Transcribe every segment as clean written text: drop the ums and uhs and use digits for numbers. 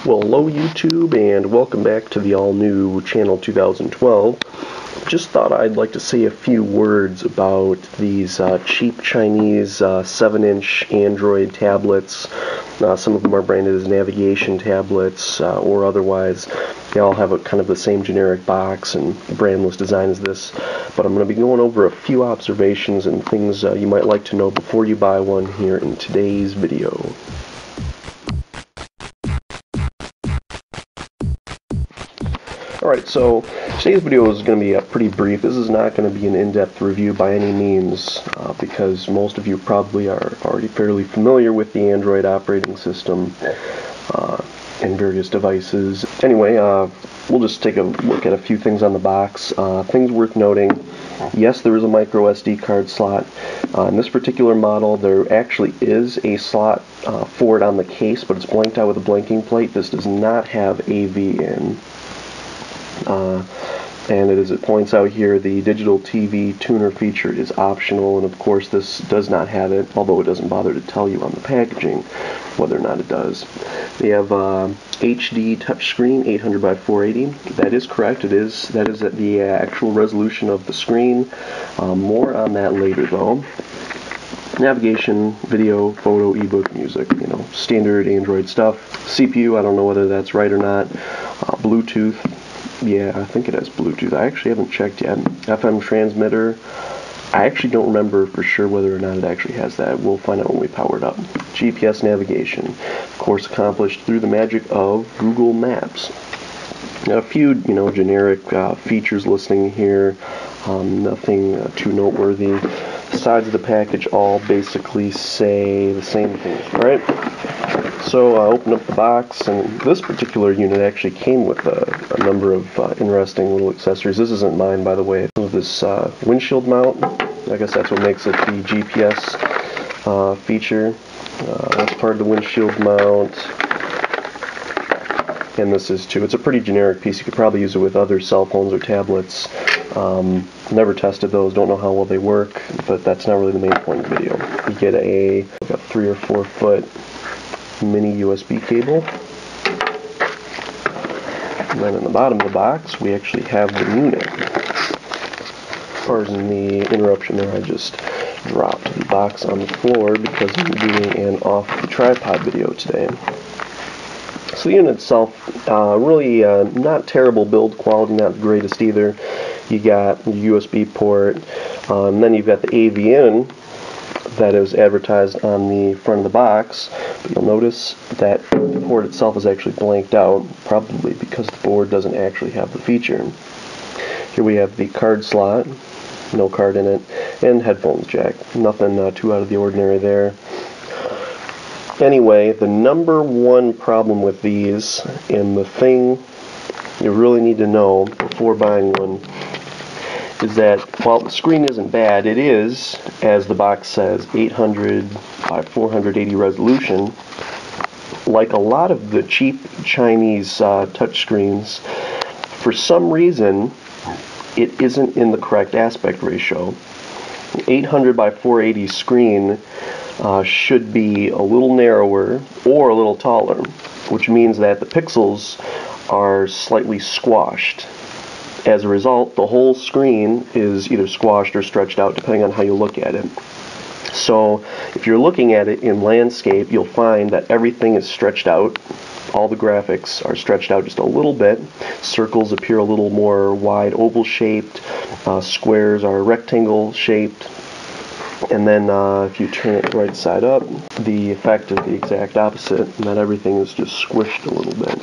Well, hello YouTube, and welcome back to the all-new channel 2012. Just thought I'd like to say a few words about these cheap Chinese 7-inch Android tablets. Some of them are branded as navigation tablets or otherwise. They all have kind of the same generic box and brandless design as this, but I'm going to be going over a few observations and things you might like to know before you buy one here in today's video. Alright, so today's video is going to be pretty brief. This is not going to be an in-depth review by any means, because most of you probably are already fairly familiar with the Android operating system and various devices. Anyway, we'll just take a look at a few things on the box. Things worth noting: yes, there is a micro SD card slot. In this particular model, there actually is a slot for it on the case, but it's blanked out with a blanking plate. This does not have AV in. And as it points out here, the digital TV tuner feature is optional, and of course this does not have it, although it doesn't bother to tell you on the packaging whether or not it does. They have HD touchscreen, 800 by 480. That is correct. That is at the actual resolution of the screen. More on that later, though. Navigation, video, photo, ebook, music, standard Android stuff. CPU, I don't know whether that's right or not. Bluetooth. Yeah, I think it has Bluetooth. I actually haven't checked yet. FM transmitter. I actually don't remember for sure whether or not it actually has that. We'll find out when we power it up. GPS navigation. Of course, accomplished through the magic of Google Maps. Now, a few, generic features listing here. Nothing too noteworthy. The sides of the package all basically say the same thing, right? So I opened up the box, and this particular unit actually came with a number of interesting little accessories. This isn't mine, by the way. This windshield mount, I guess that's what makes it the GPS feature. That's part of the windshield mount. And this is too. It's a pretty generic piece. You could probably use it with other cell phones or tablets. Never tested those, don't know how well they work, but that's not really the main point of the video. You get a 3 or 4 foot mini USB cable. And then in the bottom of the box, we actually have the unit. Pardon the interruption there, I just dropped the box on the floor because I'm doing an off the tripod video today. So the unit itself, really not terrible build quality, not the greatest either. You got the USB port, and then you've got the AV in that is advertised on the front of the box. But you'll notice that the port itself is actually blanked out, probably because the board doesn't actually have the feature. Here we have the card slot, no card in it, and headphones jack. Nothing too out of the ordinary there. Anyway, the number one problem with these, and the thing you really need to know before buying one, is that while the screen isn't bad, it is, as the box says, 800 by 480 resolution. Like a lot of the cheap Chinese touchscreens, for some reason, it isn't in the correct aspect ratio. 800 by 480 screen should be a little narrower or a little taller, which means that the pixels are slightly squashed. As a result, the whole screen is either squashed or stretched out, depending on how you look at it. So if you're looking at it in landscape, you'll find that everything is stretched out. All the graphics are stretched out just a little bit. Circles appear a little more wide oval shaped. Squares are rectangle shaped. And then if you turn it right side up, the effect is the exact opposite, and that everything is just squished a little bit.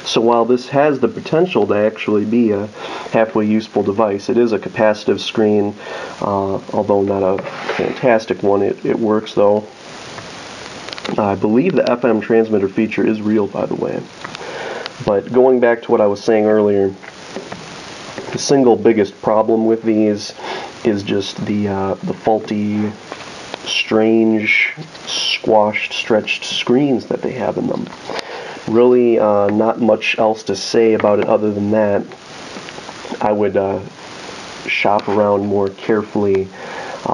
So while this has the potential to actually be a halfway useful device, it is a capacitive screen, although not a fantastic one. It works though. I believe the FM transmitter feature is real, by the way. But going back to what I was saying earlier, the single biggest problem with these is just the faulty, strange, squashed, stretched screens that they have in them. Really not much else to say about it other than that. I would shop around more carefully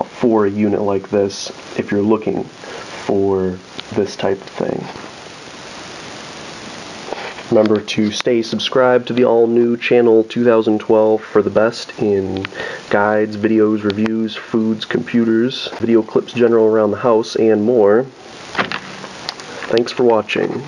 for a unit like this if you're looking for this type of thing. Remember to stay subscribed to the all-new channel 2012 for the best in guides, videos, reviews, foods, computers, video clips general around the house, and more. Thanks for watching.